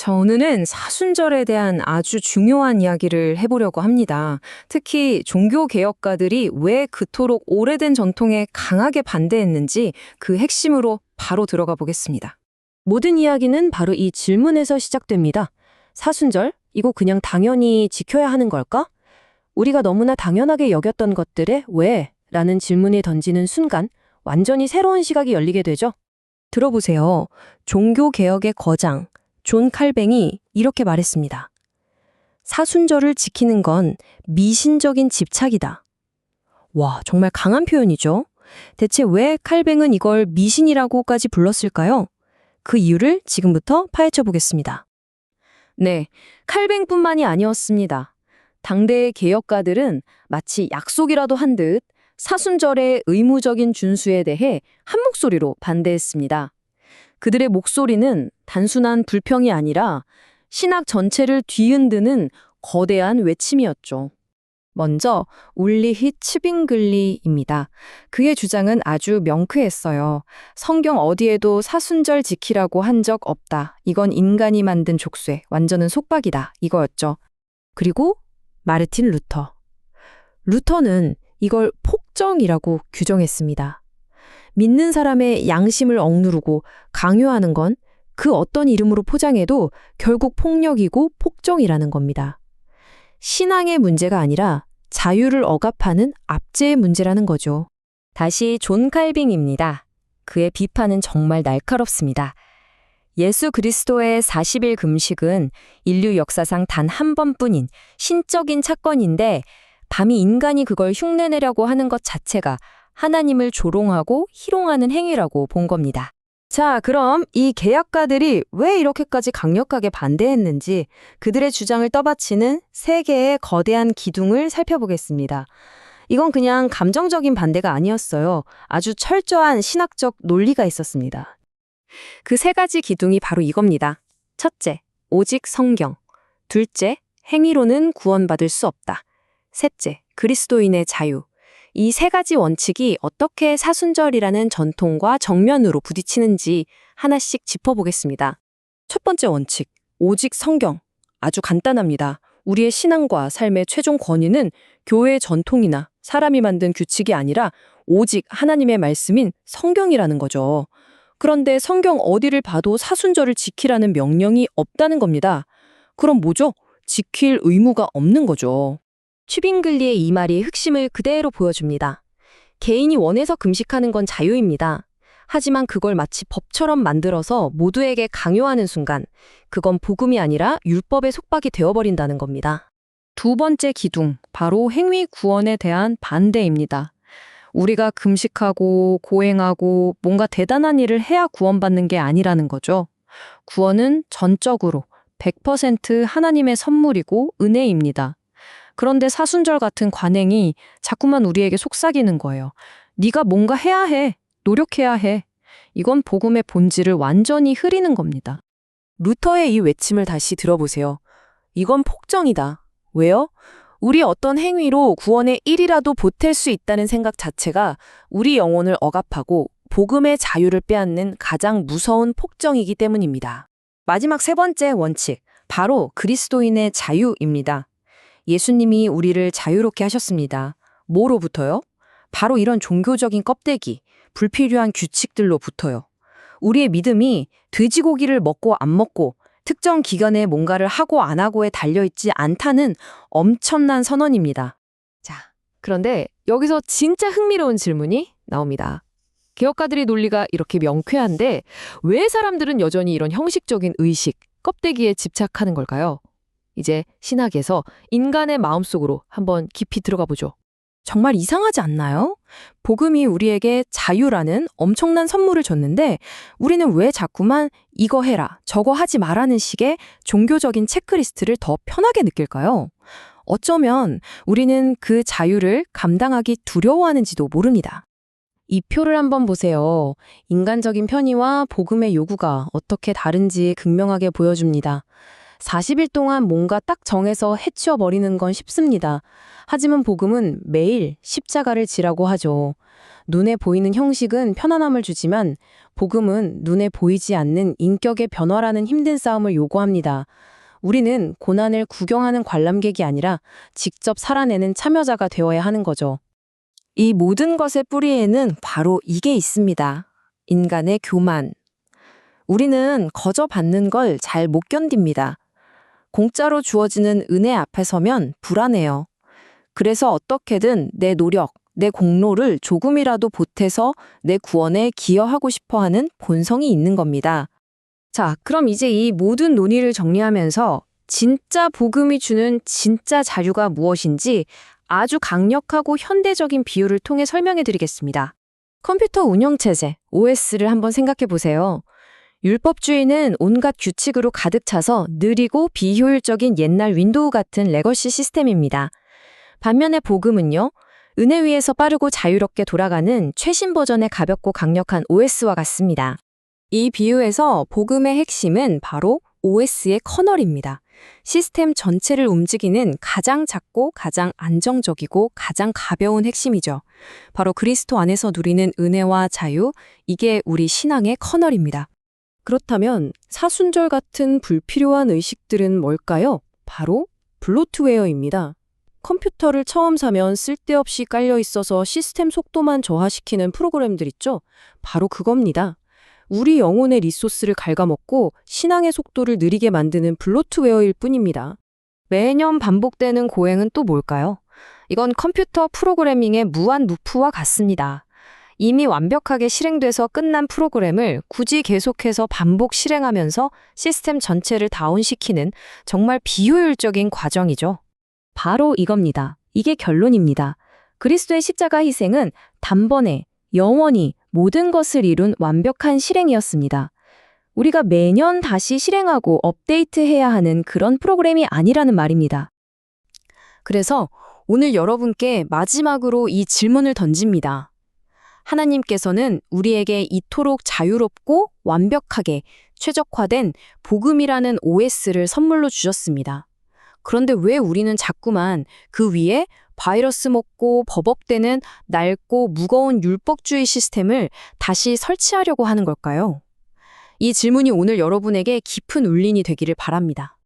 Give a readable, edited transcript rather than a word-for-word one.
오늘은 사순절에 대한 아주 중요한 이야기를 해보려고 합니다. 특히 종교개혁가들이 왜 그토록 오래된 전통에 강하게 반대했는지 그 핵심으로 바로 들어가 보겠습니다. 모든 이야기는 바로 이 질문에서 시작됩니다. 사순절? 이거 그냥 당연히 지켜야 하는 걸까? 우리가 너무나 당연하게 여겼던 것들에 왜? 라는 질문을 던지는 순간 완전히 새로운 시각이 열리게 되죠. 들어보세요. 종교개혁의 거장 존 칼뱅이 이렇게 말했습니다. 사순절을 지키는 건 미신적인 집착이다. 와, 정말 강한 표현이죠. 대체 왜 칼뱅은 이걸 미신이라고까지 불렀을까요? 그 이유를 지금부터 파헤쳐 보겠습니다. 네, 칼뱅뿐만이 아니었습니다. 당대의 개혁가들은 마치 약속이라도 한 듯 사순절의 의무적인 준수에 대해 한 목소리로 반대했습니다. 그들의 목소리는 단순한 불평이 아니라 신학 전체를 뒤흔드는 거대한 외침이었죠. 먼저 울리히 츠빙글리입니다. 그의 주장은 아주 명쾌했어요. 성경 어디에도 사순절 지키라고 한 적 없다. 이건 인간이 만든 족쇄, 완전한 속박이다. 이거였죠. 그리고 마르틴 루터. 루터는 이걸 폭정이라고 규정했습니다. 믿는 사람의 양심을 억누르고 강요하는 건 그 어떤 이름으로 포장해도 결국 폭력이고 폭정이라는 겁니다. 신앙의 문제가 아니라 자유를 억압하는 압제의 문제라는 거죠. 다시 존 칼빙입니다. 그의 비판은 정말 날카롭습니다. 예수 그리스도의 40일 금식은 인류 역사상 단 한 번뿐인 신적인 사건인데 감히 인간이 그걸 흉내내려고 하는 것 자체가 하나님을 조롱하고 희롱하는 행위라고 본 겁니다. 자, 그럼 이 개혁가들이 왜 이렇게까지 강력하게 반대했는지 그들의 주장을 떠받치는 세 개의 거대한 기둥을 살펴보겠습니다. 이건 그냥 감정적인 반대가 아니었어요. 아주 철저한 신학적 논리가 있었습니다. 그 세 가지 기둥이 바로 이겁니다. 첫째, 오직 성경. 둘째, 행위로는 구원받을 수 없다. 셋째, 그리스도인의 자유. 이 세 가지 원칙이 어떻게 사순절이라는 전통과 정면으로 부딪히는지 하나씩 짚어보겠습니다. 첫 번째 원칙, 오직 성경. 아주 간단합니다. 우리의 신앙과 삶의 최종 권위는 교회의 전통이나 사람이 만든 규칙이 아니라 오직 하나님의 말씀인 성경이라는 거죠. 그런데 성경 어디를 봐도 사순절을 지키라는 명령이 없다는 겁니다. 그럼 뭐죠? 지킬 의무가 없는 거죠. 츠빙글리의 이 말이 핵심을 그대로 보여줍니다. 개인이 원해서 금식하는 건 자유입니다. 하지만 그걸 마치 법처럼 만들어서 모두에게 강요하는 순간 그건 복음이 아니라 율법의 속박이 되어버린다는 겁니다. 두 번째 기둥, 바로 행위 구원에 대한 반대입니다. 우리가 금식하고 고행하고 뭔가 대단한 일을 해야 구원받는 게 아니라는 거죠. 구원은 전적으로 100% 하나님의 선물이고 은혜입니다. 그런데 사순절 같은 관행이 자꾸만 우리에게 속삭이는 거예요. 네가 뭔가 해야 해. 노력해야 해. 이건 복음의 본질을 완전히 흐리는 겁니다. 루터의 이 외침을 다시 들어보세요. 이건 폭정이다. 왜요? 우리 어떤 행위로 구원의 1이라도 보탤 수 있다는 생각 자체가 우리 영혼을 억압하고 복음의 자유를 빼앗는 가장 무서운 폭정이기 때문입니다. 마지막 세 번째 원칙, 바로 그리스도인의 자유입니다. 예수님이 우리를 자유롭게 하셨습니다. 뭐로부터요? 바로 이런 종교적인 껍데기, 불필요한 규칙들로부터요. 우리의 믿음이 돼지고기를 먹고 안 먹고 특정 기간에 뭔가를 하고 안 하고에 달려있지 않다는 엄청난 선언입니다. 자, 그런데 여기서 진짜 흥미로운 질문이 나옵니다. 개혁가들의 논리가 이렇게 명쾌한데 왜 사람들은 여전히 이런 형식적인 의식, 껍데기에 집착하는 걸까요? 이제 신학에서 인간의 마음속으로 한번 깊이 들어가 보죠. 정말 이상하지 않나요? 복음이 우리에게 자유라는 엄청난 선물을 줬는데 우리는 왜 자꾸만 이거 해라, 저거 하지 마라는 식의 종교적인 체크리스트를 더 편하게 느낄까요? 어쩌면 우리는 그 자유를 감당하기 두려워하는지도 모릅니다. 이 표를 한번 보세요. 인간적인 편의와 복음의 요구가 어떻게 다른지 극명하게 보여줍니다. 40일 동안 뭔가 딱 정해서 해치워버리는 건 쉽습니다. 하지만 복음은 매일 십자가를 지라고 하죠. 눈에 보이는 형식은 편안함을 주지만 복음은 눈에 보이지 않는 인격의 변화라는 힘든 싸움을 요구합니다. 우리는 고난을 구경하는 관람객이 아니라 직접 살아내는 참여자가 되어야 하는 거죠. 이 모든 것의 뿌리에는 바로 이게 있습니다. 인간의 교만. 우리는 거저 받는 걸 잘 못 견딥니다. 공짜로 주어지는 은혜 앞에 서면 불안해요. 그래서 어떻게든 내 노력, 내 공로를 조금이라도 보태서 내 구원에 기여하고 싶어 하는 본성이 있는 겁니다. 자, 그럼 이제 이 모든 논의를 정리하면서 진짜 복음이 주는 진짜 자유가 무엇인지 아주 강력하고 현대적인 비유를 통해 설명해 드리겠습니다. 컴퓨터 운영체제, OS를 한번 생각해 보세요. 율법주의는 온갖 규칙으로 가득 차서 느리고 비효율적인 옛날 윈도우 같은 레거시 시스템입니다. 반면에 복음은요, 은혜 위에서 빠르고 자유롭게 돌아가는 최신 버전의 가볍고 강력한 OS와 같습니다. 이 비유에서 복음의 핵심은 바로 OS의 커널입니다. 시스템 전체를 움직이는 가장 작고 가장 안정적이고 가장 가벼운 핵심이죠. 바로 그리스도 안에서 누리는 은혜와 자유, 이게 우리 신앙의 커널입니다. 그렇다면 사순절 같은 불필요한 의식들은 뭘까요? 바로 블로트웨어입니다. 컴퓨터를 처음 사면 쓸데없이 깔려 있어서 시스템 속도만 저하시키는 프로그램들 있죠? 바로 그겁니다. 우리 영혼의 리소스를 갉아먹고 신앙의 속도를 느리게 만드는 블로트웨어일 뿐입니다. 매년 반복되는 고행은 또 뭘까요? 이건 컴퓨터 프로그래밍의 무한 루프와 같습니다. 이미 완벽하게 실행돼서 끝난 프로그램을 굳이 계속해서 반복 실행하면서 시스템 전체를 다운시키는 정말 비효율적인 과정이죠. 바로 이겁니다. 이게 결론입니다. 그리스도의 십자가 희생은 단번에 영원히 모든 것을 이룬 완벽한 실행이었습니다. 우리가 매년 다시 실행하고 업데이트해야 하는 그런 프로그램이 아니라는 말입니다. 그래서 오늘 여러분께 마지막으로 이 질문을 던집니다. 하나님께서는 우리에게 이토록 자유롭고 완벽하게 최적화된 복음이라는 OS를 선물로 주셨습니다. 그런데 왜 우리는 자꾸만 그 위에 바이러스 먹고 버벅대는 낡고 무거운 율법주의 시스템을 다시 설치하려고 하는 걸까요? 이 질문이 오늘 여러분에게 깊은 울림이 되기를 바랍니다.